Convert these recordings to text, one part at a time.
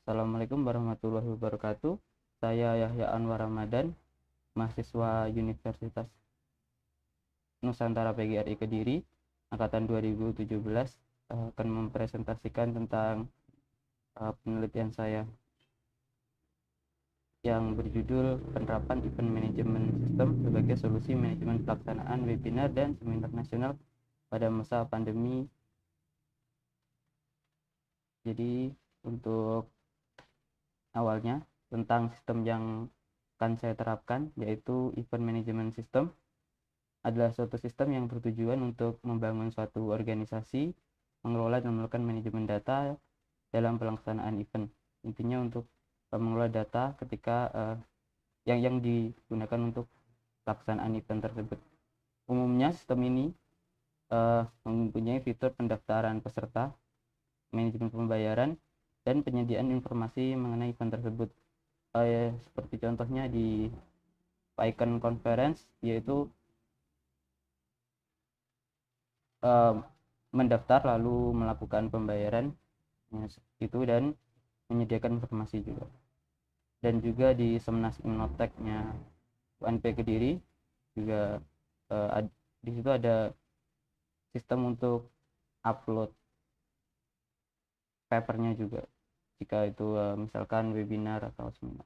Assalamualaikum warahmatullahi wabarakatuh. Saya Yahya Anwar Ramadan, mahasiswa Universitas Nusantara PGRI Kediri, angkatan 2017, akan mempresentasikan tentang penelitian saya yang berjudul Penerapan Event Management System sebagai Solusi Manajemen Pelaksanaan Webinar dan Seminar Nasional pada masa pandemi. Jadi untuk awalnya tentang sistem yang akan saya terapkan, yaitu Event Management System adalah suatu sistem yang bertujuan untuk membangun suatu organisasi, mengelola dan melakukan manajemen data dalam pelaksanaan event. Intinya untuk mengelola data ketika yang digunakan untuk pelaksanaan event tersebut. Umumnya sistem ini mempunyai fitur pendaftaran peserta, manajemen pembayaran, dan penyediaan informasi mengenai event tersebut. Seperti contohnya di PyCon Conference, yaitu mendaftar lalu melakukan pembayaran itu dan menyediakan informasi juga. Dan juga di Semnas Imnotek-nya UNP Kediri juga di situ ada sistem untuk upload papernya juga jika itu misalkan webinar atau seminar.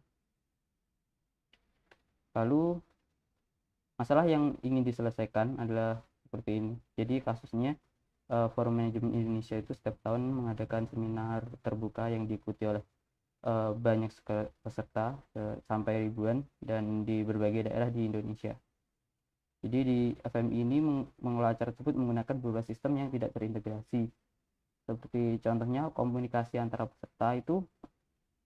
Lalu masalah yang ingin diselesaikan adalah seperti ini. Jadi kasusnya Forum Manajemen Indonesia itu setiap tahun mengadakan seminar terbuka yang diikuti oleh banyak peserta sampai ribuan dan di berbagai daerah di Indonesia. Jadi di FMI ini mengelola acara tersebut menggunakan beberapa sistem yang tidak terintegrasi. Seperti contohnya komunikasi antara peserta itu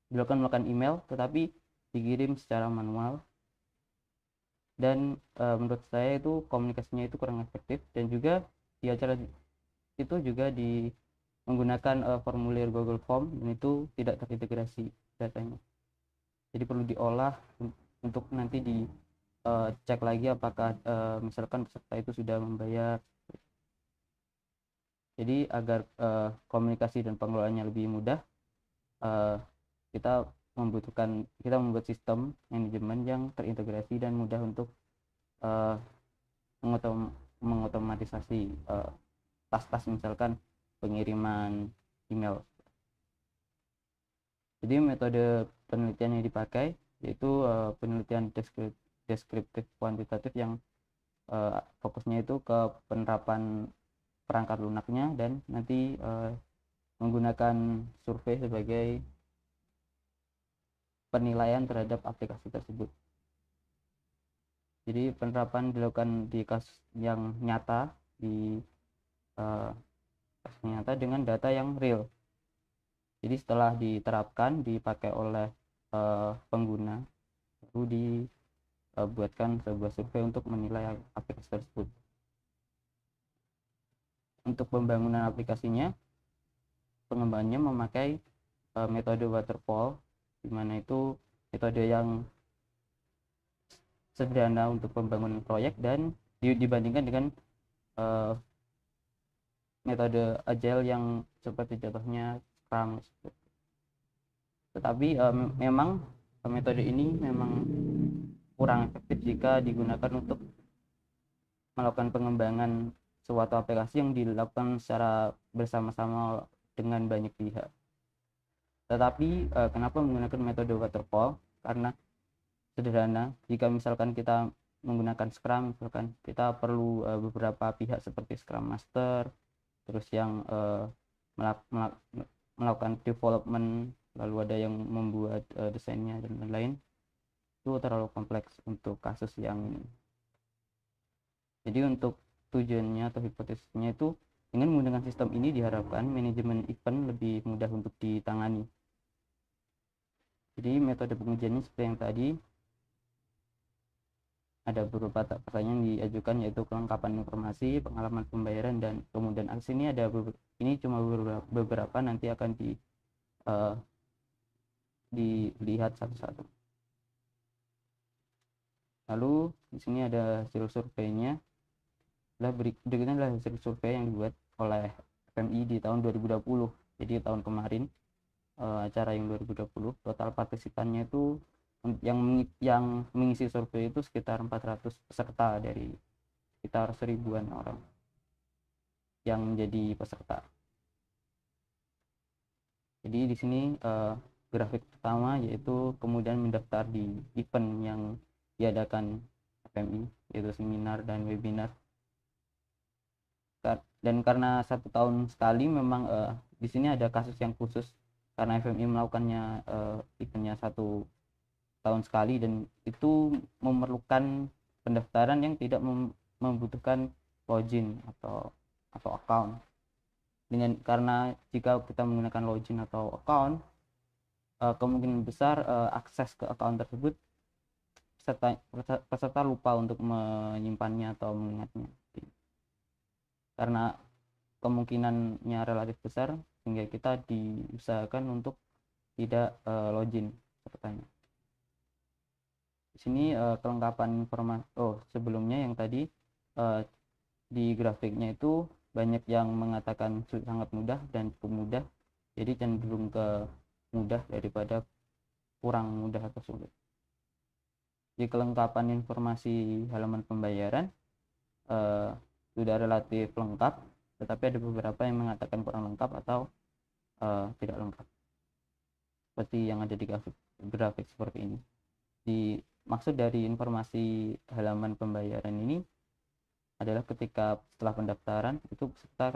dilakukan menggunakan email tetapi dikirim secara manual, dan menurut saya itu komunikasinya itu kurang efektif, dan juga di acara itu juga menggunakan formulir Google Form dan itu tidak terintegrasi datanya. Jadi perlu diolah untuk nanti dicek lagi apakah misalkan peserta itu sudah membayar. Jadi agar komunikasi dan pengelolaannya lebih mudah, kita membuat sistem manajemen yang terintegrasi dan mudah untuk mengotomatisasi tas-tas misalkan pengiriman email. Jadi metode penelitian yang dipakai yaitu penelitian deskriptif kuantitatif yang fokusnya itu ke penerapan perangkat lunaknya dan nanti menggunakan survei sebagai penilaian terhadap aplikasi tersebut. Jadi penerapan dilakukan di kasus yang nyata, dengan data yang real. Jadi setelah diterapkan, dipakai oleh pengguna, lalu dibuatkan sebuah survei untuk menilai aplikasi tersebut. Untuk pembangunan aplikasinya, pengembangannya memakai metode waterfall, di mana itu metode yang sederhana untuk pembangunan proyek dan dibandingkan dengan metode agile yang seperti contohnya Scrum. Tetapi memang metode ini memang kurang efektif jika digunakan untuk melakukan pengembangan suatu aplikasi yang dilakukan secara bersama-sama dengan banyak pihak. Tetapi kenapa menggunakan metode waterfall? Karena sederhana. Jika misalkan kita menggunakan Scrum, misalkan kita perlu beberapa pihak seperti Scrum Master, terus yang melakukan development, lalu ada yang membuat desainnya dan lain-lain. Itu terlalu kompleks untuk kasus yang ini. Jadi untuk tujuannya atau hipotesisnya itu dengan menggunakan sistem ini diharapkan manajemen event lebih mudah untuk ditangani. Jadi metode pengujiannya seperti yang tadi, ada beberapa pertanyaan yang diajukan, yaitu kelengkapan informasi, pengalaman pembayaran, dan kemudian aksi ini ini cuma beberapa, nanti akan dilihat satu-satu. Lalu di sini ada hasil surveinya. Berikutnya adalah hasil survei yang dibuat oleh FMI di tahun 2020, jadi tahun kemarin. acara yang 2020 total partisipannya itu yang mengisi survei itu sekitar 400 peserta dari sekitar 1000-an orang yang menjadi peserta. Jadi di sini grafik pertama yaitu kemudian mendaftar di event yang diadakan FMI, yaitu seminar dan webinar. Dan karena 1 tahun sekali memang di sini ada kasus yang khusus karena FMI melakukannya eventnya 1 tahun sekali, dan itu memerlukan pendaftaran yang tidak membutuhkan login atau account. Karena jika kita menggunakan login atau account, kemungkinan besar akses ke account tersebut peserta lupa untuk menyimpannya atau mengingatnya, karena kemungkinannya relatif besar sehingga kita diusahakan untuk tidak login pesertanya. Di sini kelengkapan informasi. Sebelumnya yang tadi di grafiknya itu banyak yang mengatakan sangat mudah dan cukup mudah, jadi cenderung ke mudah daripada kurang mudah atau sulit. Di kelengkapan informasi halaman pembayaran sudah relatif lengkap, tetapi ada beberapa yang mengatakan kurang lengkap atau tidak lengkap, seperti yang ada di grafik seperti ini. Maksud dari informasi halaman pembayaran ini adalah ketika setelah pendaftaran itu peserta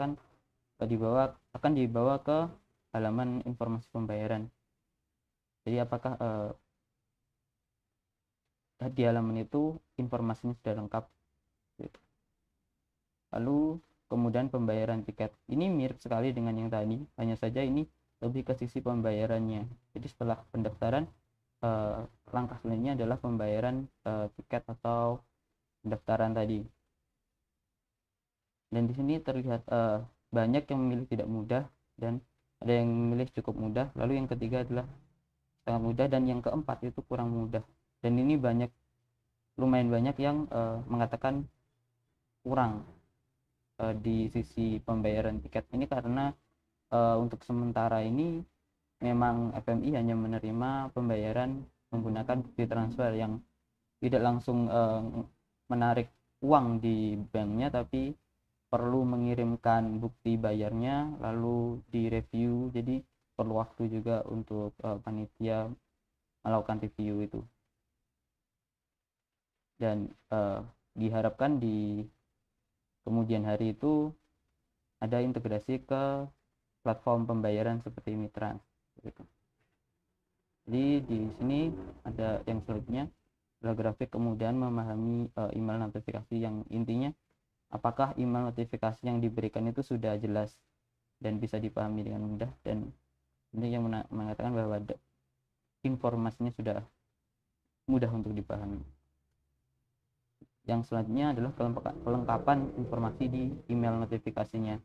akan dibawa ke halaman informasi pembayaran. Jadi apakah di halaman itu informasinya sudah lengkap. Lalu kemudian pembayaran tiket ini mirip sekali dengan yang tadi, hanya saja ini lebih ke sisi pembayarannya. Jadi setelah pendaftaran langkah selanjutnya adalah pembayaran tiket atau pendaftaran tadi. Dan di sini terlihat banyak yang memilih tidak mudah dan ada yang memilih cukup mudah. Lalu yang ketiga adalah sangat mudah, dan yang keempat itu kurang mudah. Dan ini lumayan banyak yang mengatakan kurang di sisi pembayaran tiket ini, karena untuk sementara ini memang FMI hanya menerima pembayaran menggunakan bukti transfer yang tidak langsung menarik uang di banknya, tapi perlu mengirimkan bukti bayarnya lalu direview. Jadi perlu waktu juga untuk panitia melakukan review itu, dan diharapkan di kemudian hari itu ada integrasi ke platform pembayaran seperti Mitrans gitu. Jadi di sini ada yang selanjutnya adalah grafik kemudian memahami email notifikasi, yang intinya apakah email notifikasi yang diberikan itu sudah jelas dan bisa dipahami dengan mudah, dan ini yang mengatakan bahwa informasinya sudah mudah untuk dipahami. Yang selanjutnya adalah kelengkapan informasi di email notifikasinya.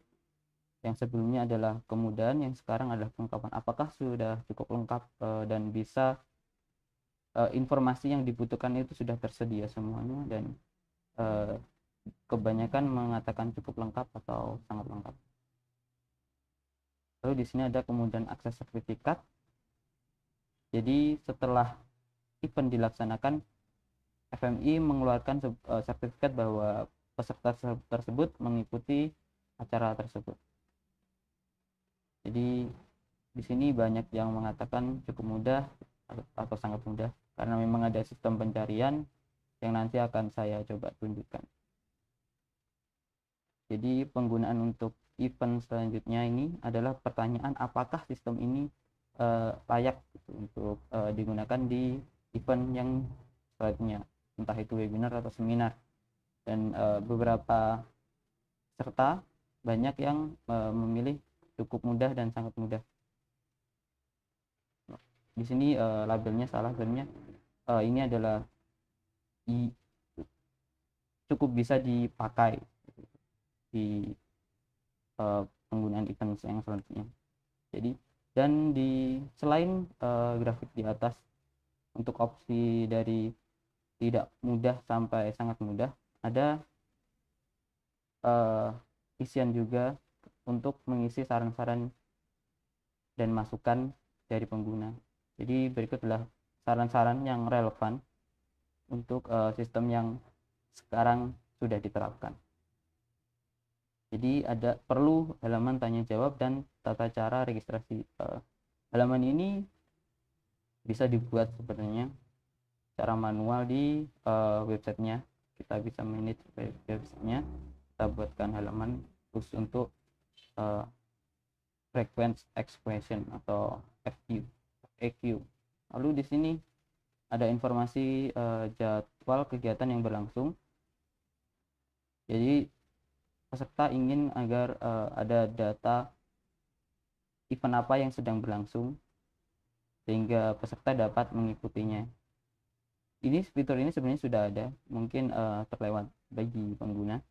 Yang sebelumnya adalah kemudahan, yang sekarang adalah kelengkapan. Apakah sudah cukup lengkap dan bisa informasi yang dibutuhkan itu sudah tersedia semuanya, dan kebanyakan mengatakan cukup lengkap atau sangat lengkap. Lalu di sini ada kemudian akses sertifikat. Jadi setelah event dilaksanakan, FMI mengeluarkan sertifikat bahwa peserta tersebut mengikuti acara tersebut. Jadi di sini banyak yang mengatakan cukup mudah atau sangat mudah, karena memang ada sistem pencarian yang nanti akan saya coba tunjukkan. Jadi penggunaan untuk event selanjutnya ini adalah pertanyaan apakah sistem ini layak untuk digunakan di event yang selanjutnya, entah itu webinar atau seminar. Dan beberapa peserta banyak yang memilih cukup mudah dan sangat mudah. Di sini labelnya salah, sebenarnya ini adalah cukup bisa dipakai di penggunaan event yang selanjutnya. Jadi dan selain grafik di atas untuk opsi dari tidak mudah sampai sangat mudah, ada isian juga untuk mengisi saran-saran dan masukan dari pengguna. Jadi berikut adalah saran-saran yang relevan untuk sistem yang sekarang sudah diterapkan. Jadi ada perlu halaman tanya jawab dan tata cara registrasi. Halaman ini bisa dibuat sebenarnya secara manual di websitenya. Kita bisa manage websitenya, kita buatkan halaman khusus untuk frequent expression atau FAQ. Lalu di sini ada informasi jadwal kegiatan yang berlangsung. Jadi peserta ingin agar ada data event apa yang sedang berlangsung sehingga peserta dapat mengikutinya. Fitur ini sebenarnya sudah ada, mungkin terlewat bagi pengguna.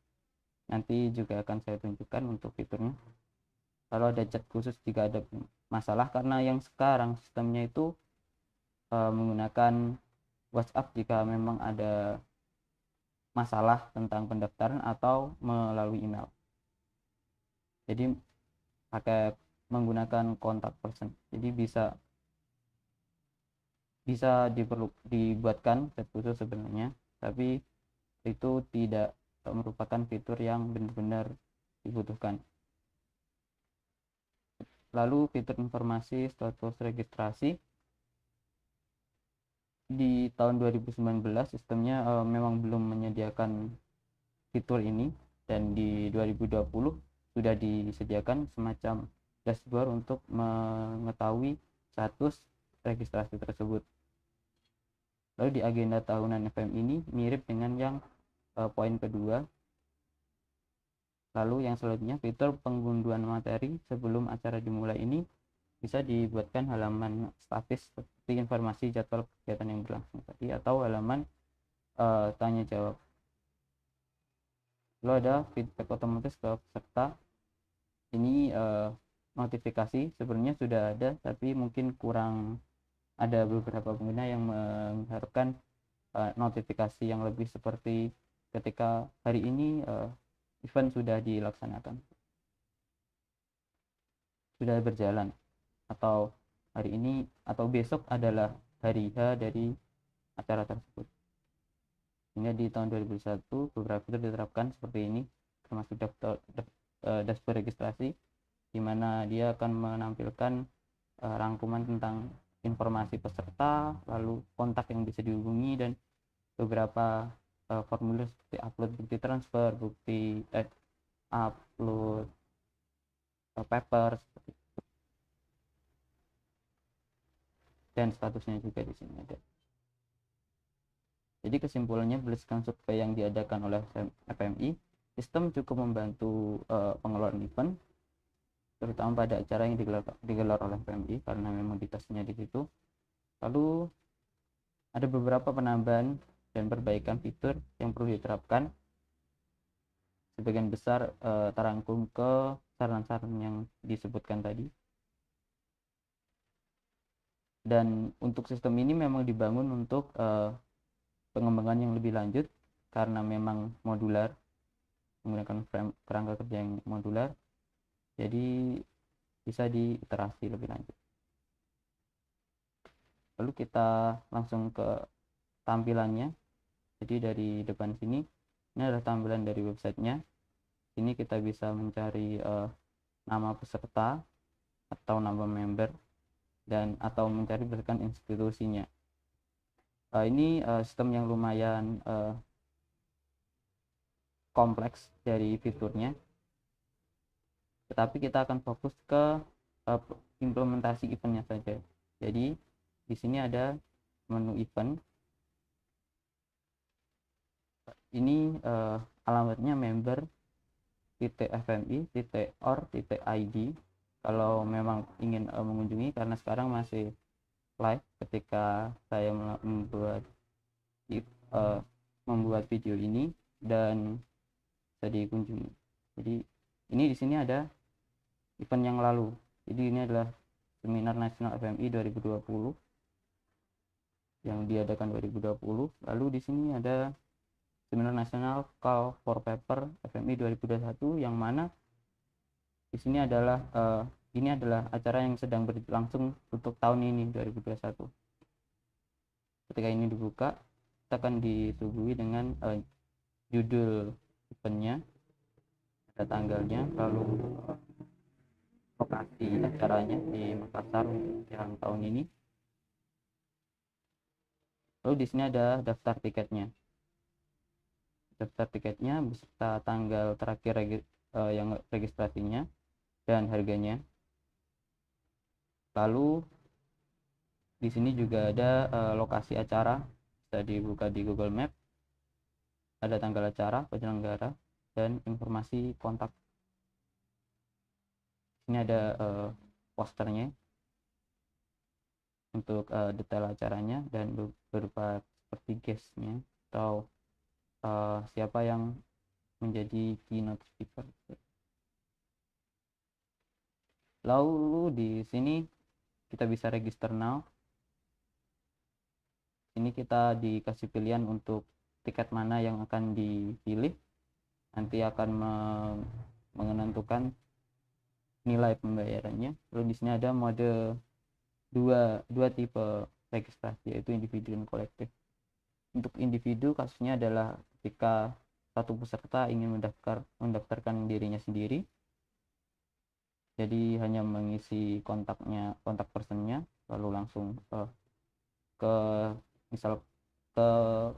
Nanti juga akan saya tunjukkan untuk fiturnya. Kalau ada chat khusus jika ada masalah, karena yang sekarang sistemnya itu menggunakan WhatsApp jika memang ada masalah tentang pendaftaran atau melalui email. Jadi pakai menggunakan kontak person. Jadi bisa dibuatkan chat khusus sebenarnya, tapi itu tidak merupakan fitur yang benar-benar dibutuhkan. Lalu fitur informasi status registrasi di tahun 2019 sistemnya memang belum menyediakan fitur ini, dan di 2020 sudah disediakan semacam dashboard untuk mengetahui status registrasi tersebut. Lalu di agenda tahunan FM ini mirip dengan yang poin kedua. Lalu yang selanjutnya, fitur pengunduhan materi sebelum acara dimulai ini bisa dibuatkan halaman statis seperti informasi jadwal kegiatan yang berlangsung tadi, atau halaman tanya jawab. Lalu ada feedback otomatis ke peserta. Ini notifikasi sebenarnya sudah ada, tapi mungkin kurang, ada beberapa pengguna yang mengharapkan notifikasi yang lebih seperti ketika hari ini event sudah dilaksanakan, sudah berjalan, atau hari ini atau besok adalah hari H dari acara tersebut. Hingga di tahun 2001 beberapa fitur diterapkan seperti ini, termasuk dashboard registrasi, di mana dia akan menampilkan rangkuman tentang informasi peserta, lalu kontak yang bisa dihubungi, dan beberapa formulir seperti upload bukti transfer, upload paper seperti itu. Dan statusnya juga di sini ada. Jadi kesimpulannya, berdasarkan survei yang diadakan oleh FMI, sistem cukup membantu pengelolaan event, terutama pada acara yang digelar oleh FMI karena memang ditesnya di situ. Lalu ada beberapa penambahan dan perbaikan fitur yang perlu diterapkan. Sebagian besar terangkum ke saran-saran yang disebutkan tadi. Dan untuk sistem ini memang dibangun untuk pengembangan yang lebih lanjut karena memang modular, menggunakan kerangka kerja yang modular, jadi bisa diiterasi lebih lanjut. Lalu kita langsung ke tampilannya. Jadi dari depan sini, ini adalah tampilan dari websitenya. Sini kita bisa mencari nama peserta atau nama member, dan atau mencari berdasarkan institusinya. Ini sistem yang lumayan kompleks dari fiturnya, tetapi kita akan fokus ke implementasi eventnya saja. Jadi di sini ada menu event. Ini alamatnya member.fmi.or.id kalau memang ingin mengunjungi, karena sekarang masih live ketika saya membuat video ini dan bisa dikunjungi. Jadi ini di sini ada event yang lalu. Jadi ini adalah Seminar Nasional FMI 2020 yang diadakan 2020. Lalu di sini ada Seminar Nasional Call for Paper FMI 2021, yang mana di sini adalah ini adalah acara yang sedang berlangsung untuk tahun ini 2021. Ketika ini dibuka, kita akan disuguhi dengan judul eventnya, ada tanggalnya, lalu lokasi acaranya di Makassar untuk yang tahun ini. Lalu di sini ada daftar tiketnya. Daftar tiketnya beserta tanggal terakhir yang registrasinya dan harganya. Lalu di sini juga ada lokasi acara, bisa dibuka di Google Map. Ada tanggal acara, penyelenggara, dan informasi kontak. Ini ada posternya untuk detail acaranya dan berupa seperti guestnya atau siapa yang menjadi keynote speaker. Lalu di sini kita bisa register now. Ini kita dikasih pilihan untuk tiket mana yang akan dipilih. Nanti akan menentukan nilai pembayarannya. Lalu di sini ada mode dua tipe registrasi, yaitu individu dan kolektif. Untuk individu kasusnya adalah ketika satu peserta ingin mendaftarkan dirinya sendiri, jadi hanya mengisi kontak personnya, lalu langsung ke misal ke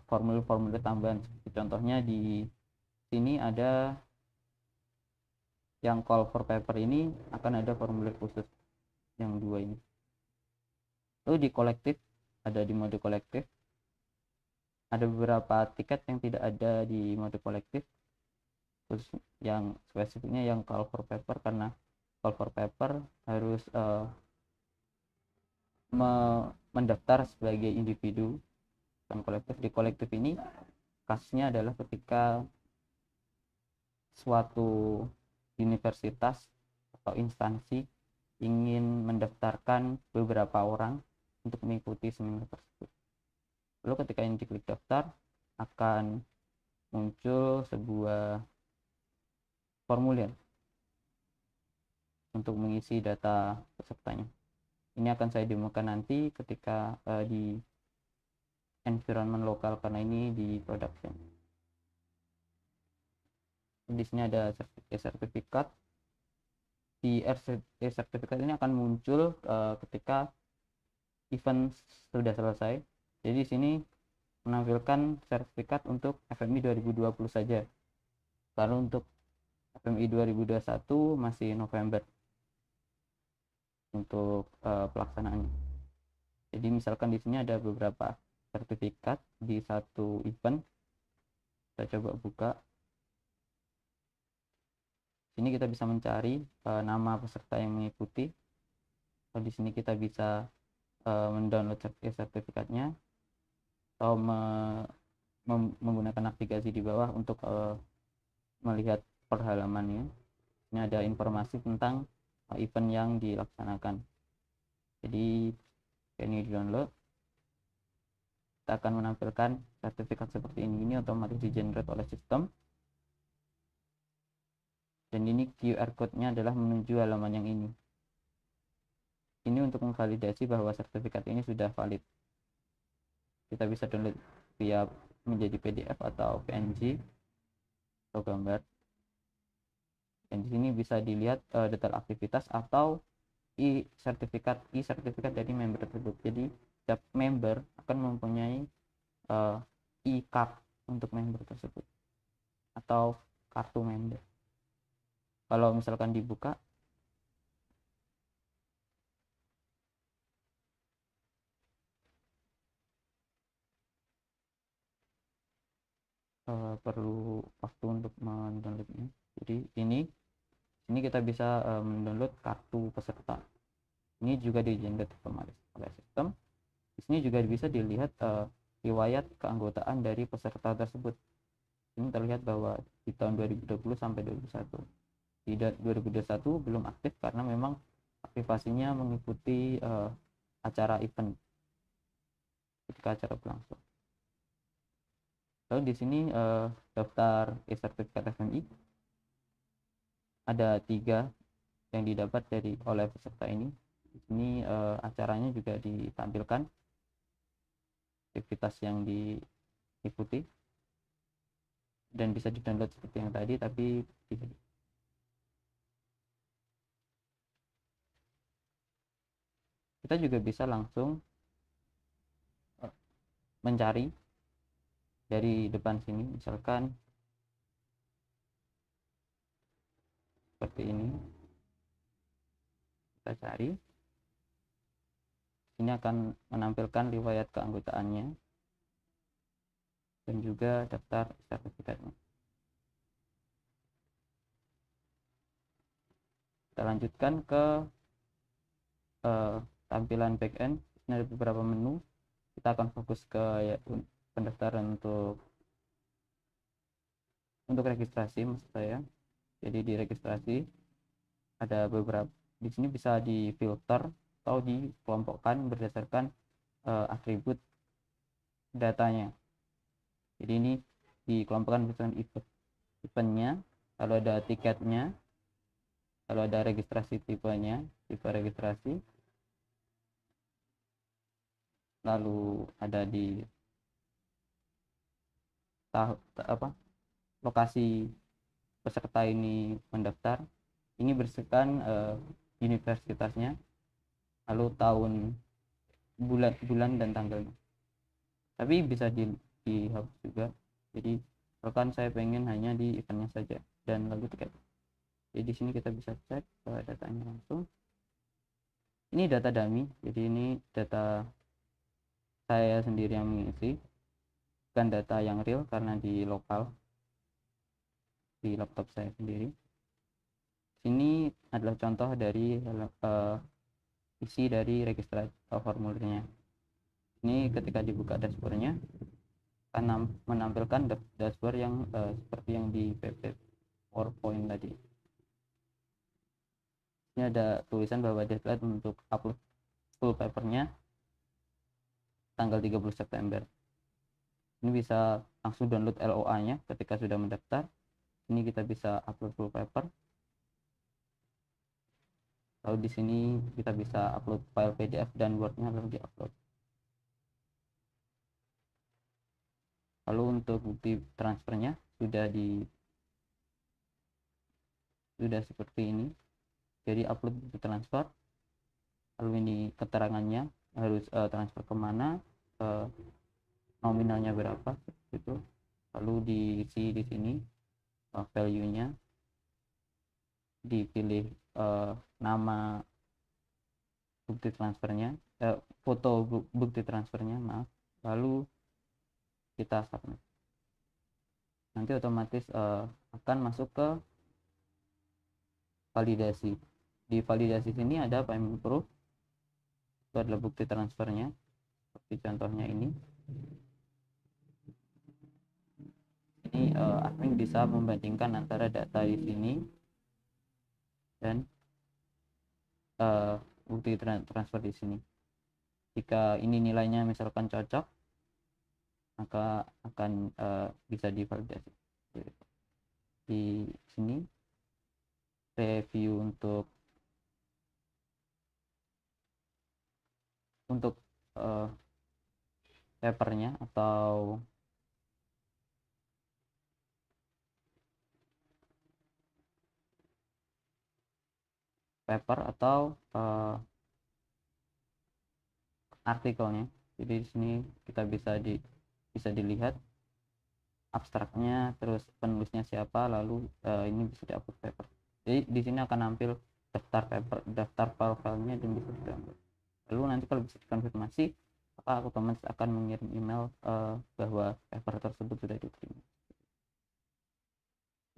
formulir tambahan. Contohnya di sini ada yang call for paper, ini akan ada formulir khusus yang dua ini. Lalu di kolektif, ada di mode kolektif ada beberapa tiket yang tidak ada di mode kolektif, khusus yang spesifiknya yang call for paper, karena call for paper harus mendaftar sebagai individu. Dan kolektif, di kolektif ini kasusnya adalah ketika suatu universitas atau instansi ingin mendaftarkan beberapa orang untuk mengikuti seminar tersebut. Lalu ketika ini diklik daftar, akan muncul sebuah formulir untuk mengisi data pesertanya. Ini akan saya demokan nanti ketika di environment lokal, karena ini di production. Di sini ada sertifikat. Di sertifikat ini akan muncul ketika event sudah selesai. Jadi di sini menampilkan sertifikat untuk FMI 2020 saja. Lalu untuk FMI 2021 masih November untuk pelaksanaannya. Jadi misalkan di sini ada beberapa sertifikat di satu event. Kita coba buka. Sini kita bisa mencari nama peserta yang mengikuti. Di sini kita bisa mendownload sertifikatnya atau menggunakan navigasi di bawah untuk melihat per halamannya. Ini ada informasi tentang event yang dilaksanakan. Jadi ini di download, kita akan menampilkan sertifikat seperti ini otomatis di generate oleh sistem. Dan ini QR code-nya adalah menuju halaman yang ini. Ini untuk memvalidasi bahwa sertifikat ini sudah valid. Kita bisa download via menjadi PDF atau PNG atau gambar. Dan di sini bisa dilihat detail aktivitas atau sertifikat dari member tersebut. Jadi setiap member akan mempunyai e-card untuk member tersebut atau kartu member. Kalau misalkan dibuka, perlu waktu untuk mendownloadnya. Jadi ini kita bisa mendownload kartu peserta. Ini juga di generate otomatis oleh sistem. Di sini juga bisa dilihat riwayat keanggotaan dari peserta tersebut. Ini terlihat bahwa di tahun 2020 sampai 2021. Di 2021 belum aktif karena memang aktivasinya mengikuti acara event ketika acara berlangsung. Lalu di sini daftar e-sertifikat FMI ada 3. yang didapat dari oleh peserta ini. Di sini acaranya juga ditampilkan, aktivitas yang diikuti, dan bisa di-download seperti yang tadi, tapi kita juga bisa langsung mencari dari depan sini, misalkan seperti ini. Kita cari, ini akan menampilkan riwayat keanggotaannya dan juga daftar sertifikatnya. Kita lanjutkan ke tampilan backend. Ini ada beberapa menu. Kita akan fokus ke pendaftaran untuk registrasi, maksud saya. Jadi di registrasi ada beberapa, di sini bisa difilter atau dikelompokkan berdasarkan atribut datanya. Jadi ini dikelompokkan berdasarkan eventnya, kalau ada tiketnya, kalau ada registrasi tipenya, tipe registrasi, lalu ada di lokasi peserta ini mendaftar, ini berdasarkan universitasnya, lalu tahun, bulan dan tanggalnya. Tapi bisa dihapus juga. Jadi misalkan saya pengen hanya di eventnya saja dan lalu tiket. Jadi di sini kita bisa cek datanya langsung. Ini data dummy, jadi ini data saya sendiri yang mengisi, bukan data yang real karena di lokal di laptop saya sendiri. Ini adalah contoh dari isi dari registrasi formulirnya. Ini ketika dibuka dashboardnya akan menampilkan dashboard yang seperti yang di PowerPoint tadi. Ini ada tulisan bahwa deadline untuk upload full papernya tanggal 30 September. Ini bisa langsung download LOA-nya ketika sudah mendaftar. Ini kita bisa upload full paper. Lalu di sini kita bisa upload file PDF dan Word-nya lalu di-upload. Lalu untuk bukti transfernya sudah seperti ini. Jadi upload bukti transfer, lalu ini keterangannya harus transfer kemana, nominalnya berapa, gitu. Lalu diisi di sini value-nya, dipilih nama bukti transfernya, foto bukti transfernya, maaf. Lalu kita submit. Nanti otomatis akan masuk ke validasi. Di validasi sini ada payment proof, itu adalah bukti transfernya seperti contohnya ini. Admin bisa membandingkan antara data di sini dan bukti transfer di sini. Jika ini nilainya misalkan cocok, maka akan bisa divalidasi. Di sini review untuk papernya atau artikelnya. Jadi di sini kita bisa dilihat abstraknya, terus penulisnya siapa, lalu ini bisa diupload paper. Jadi di sini akan nampil daftar file-filenya dan bisa di-download. Lalu nanti kalau bisa dikonfirmasi, maka otomatis akan mengirim email bahwa paper tersebut sudah diterima.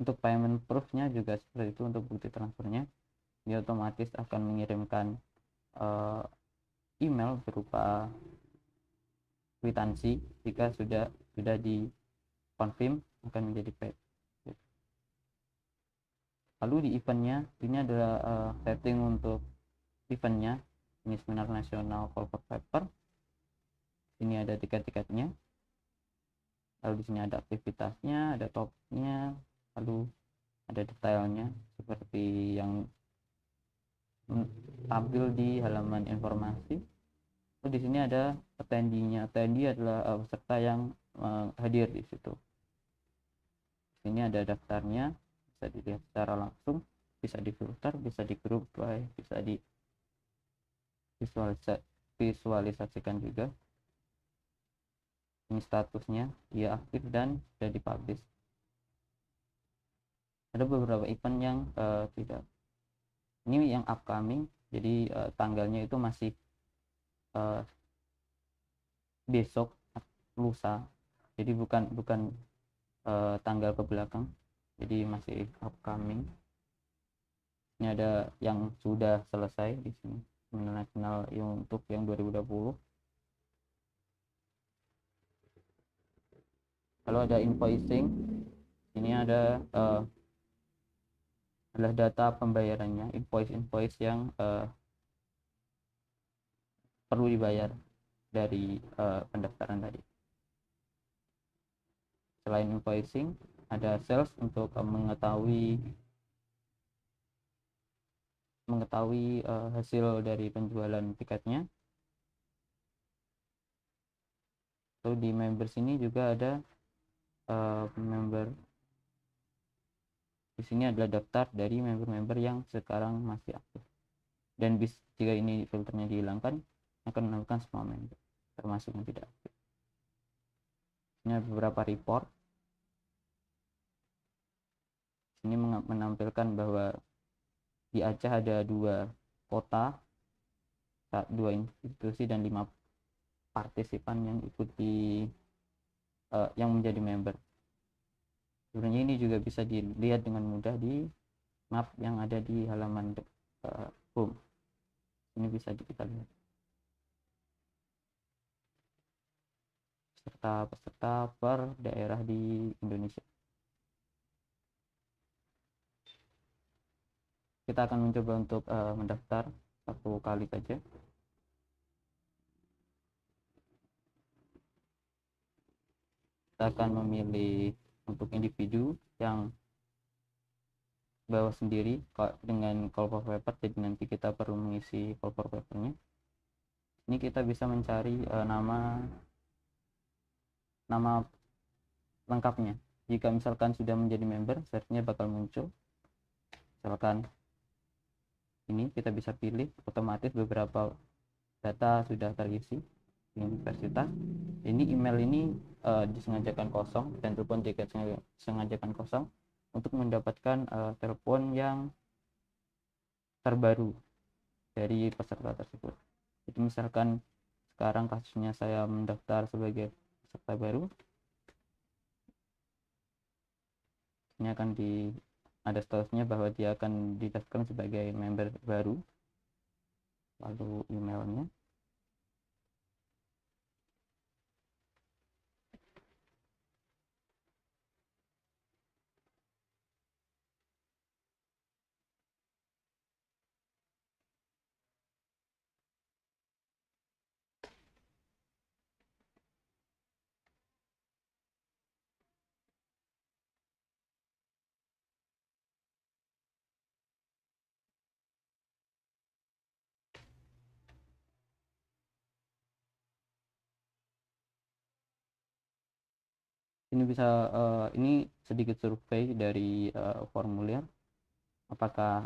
Untuk payment proof-nya juga seperti itu. Untuk bukti transfernya, dia otomatis akan mengirimkan email berupa kwitansi jika sudah di confirm akan menjadi paid. Lalu di eventnya, ini adalah setting untuk eventnya. Ini seminar nasional corporate paper. Ini ada tiket-tiketnya. Lalu di sini ada aktivitasnya, ada topiknya, lalu ada detailnya seperti yang tampil di halaman informasi. Di sini ada attendee-nya. Attendee adalah peserta yang hadir di situ. Ini ada daftarnya, bisa dilihat secara langsung, bisa difilter, bisa di group by, bisa di visualisasikan juga. Ini statusnya, dia aktif dan sudah dipublish. Ada beberapa event yang tidak. Ini yang upcoming, jadi tanggalnya itu masih besok, lusa. Jadi bukan tanggal ke belakang, jadi masih upcoming. Ini ada yang sudah selesai di sini, seminar nasional yang untuk yang 2020. Kalau ada invoicing, ini ada adalah data pembayarannya, invoice yang perlu dibayar dari pendaftaran tadi. Selain invoicing, ada sales untuk mengetahui hasil dari penjualan tiketnya. Lalu di members ini juga ada member. Di sini adalah daftar dari member-member yang sekarang masih aktif. Dan jika ini filternya dihilangkan, akan menemukan semua member, termasuk yang tidak aktif. Ini ada beberapa report. Ini menampilkan bahwa di Aceh ada 2 kota, 2 institusi dan 5 partisipan yang ikuti yang menjadi member. Sebenarnya ini juga bisa dilihat dengan mudah di map yang ada di halaman home. Ini bisa kita lihat peserta per daerah di Indonesia. Kita akan mencoba untuk mendaftar 1 kali saja. Kita akan memilih untuk individu yang bawa sendiri dengan call for paper, jadi nanti kita perlu mengisi call for papernya. Ini kita bisa mencari nama lengkapnya. Jika misalkan sudah menjadi member, searchnya bakal muncul. Misalkan ini kita bisa pilih, otomatis beberapa data sudah terisi. Universitas. Ini email ini disengajakan kosong dan telepon juga disengajakan kosong untuk mendapatkan telepon yang terbaru dari peserta tersebut. Jadi misalkan sekarang kasusnya saya mendaftar sebagai peserta baru, ini akan ada statusnya bahwa dia akan didaftarkan sebagai member baru, lalu emailnya. Ini bisa ini sedikit survei dari formulir, apakah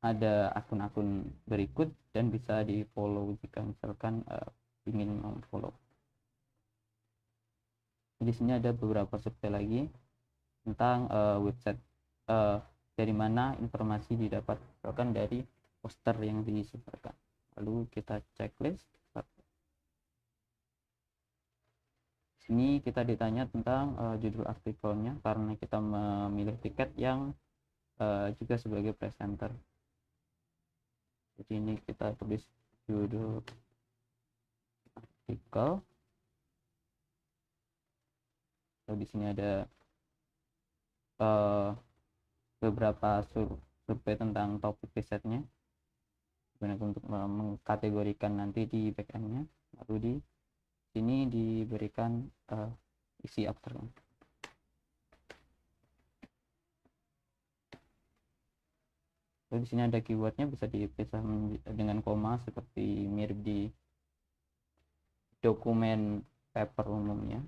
ada akun-akun berikut dan bisa di follow jika misalkan ingin follow. Di sini ada beberapa survei lagi tentang website dari mana informasi didapat, misalkan dari poster yang disebarkan. Lalu kita checklist. Sini kita ditanya tentang judul artikelnya karena kita memilih tiket yang juga sebagai presenter. Jadi ini kita tulis judul artikel. Lalu di sini ada beberapa survei tentang topik risetnya, untuk mengkategorikan nanti di backendnya. Lalu di sini diberikan isi abstraknya. Lalu di sini ada keywordnya, bisa dipisah dengan koma seperti mirip di dokumen paper umumnya.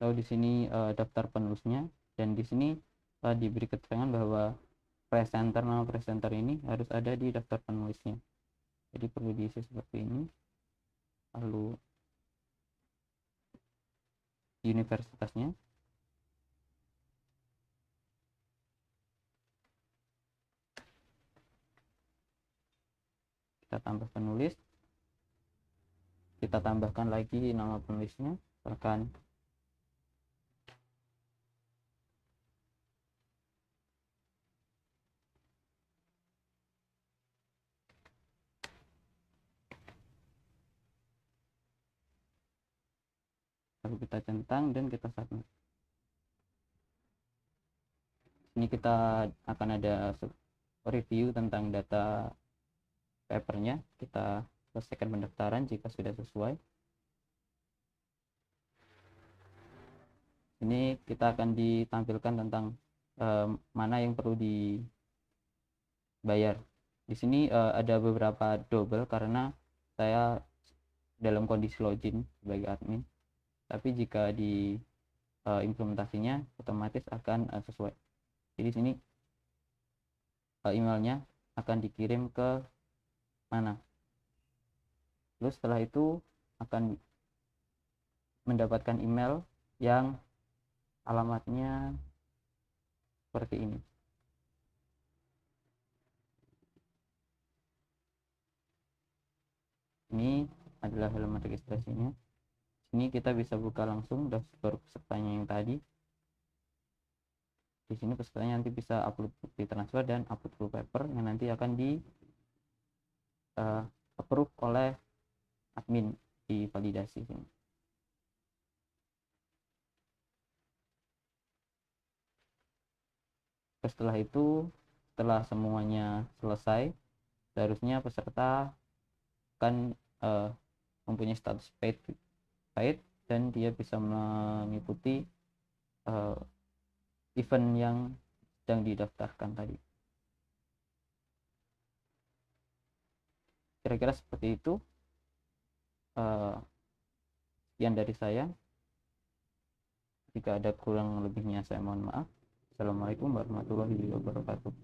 Lalu di sini daftar penulisnya, dan di sini diberi keterangan bahwa nama presenter ini harus ada di daftar penulisnya. Jadi perlu diisi seperti ini. Lalu universitasnya, kita tambah penulis, kita tambahkan lagi nama penulisnya, misalkan lalu kita centang dan kita submit. Ini kita akan ada review tentang data papernya. Kita selesaikan pendaftaran jika sudah sesuai. Ini kita akan ditampilkan tentang mana yang perlu dibayar. Di sini ada beberapa double karena saya dalam kondisi login sebagai admin. Tapi jika di implementasinya otomatis akan sesuai. Jadi sini emailnya akan dikirim ke mana. Lalu setelah itu akan mendapatkan email yang alamatnya seperti ini. Ini adalah halaman registrasinya. Ini kita bisa buka langsung dashboard pesertanya yang tadi. Di sini pesertanya nanti bisa upload bukti transfer dan upload full paper yang nanti akan di approve oleh admin, di validasi sini. Setelah itu, setelah semuanya selesai, seharusnya peserta akan mempunyai status paid dan dia bisa mengikuti event yang sedang didaftarkan tadi. Kira-kira seperti itu. Sekian dari saya. Jika ada kurang lebihnya saya mohon maaf. Assalamualaikum warahmatullahi wabarakatuh.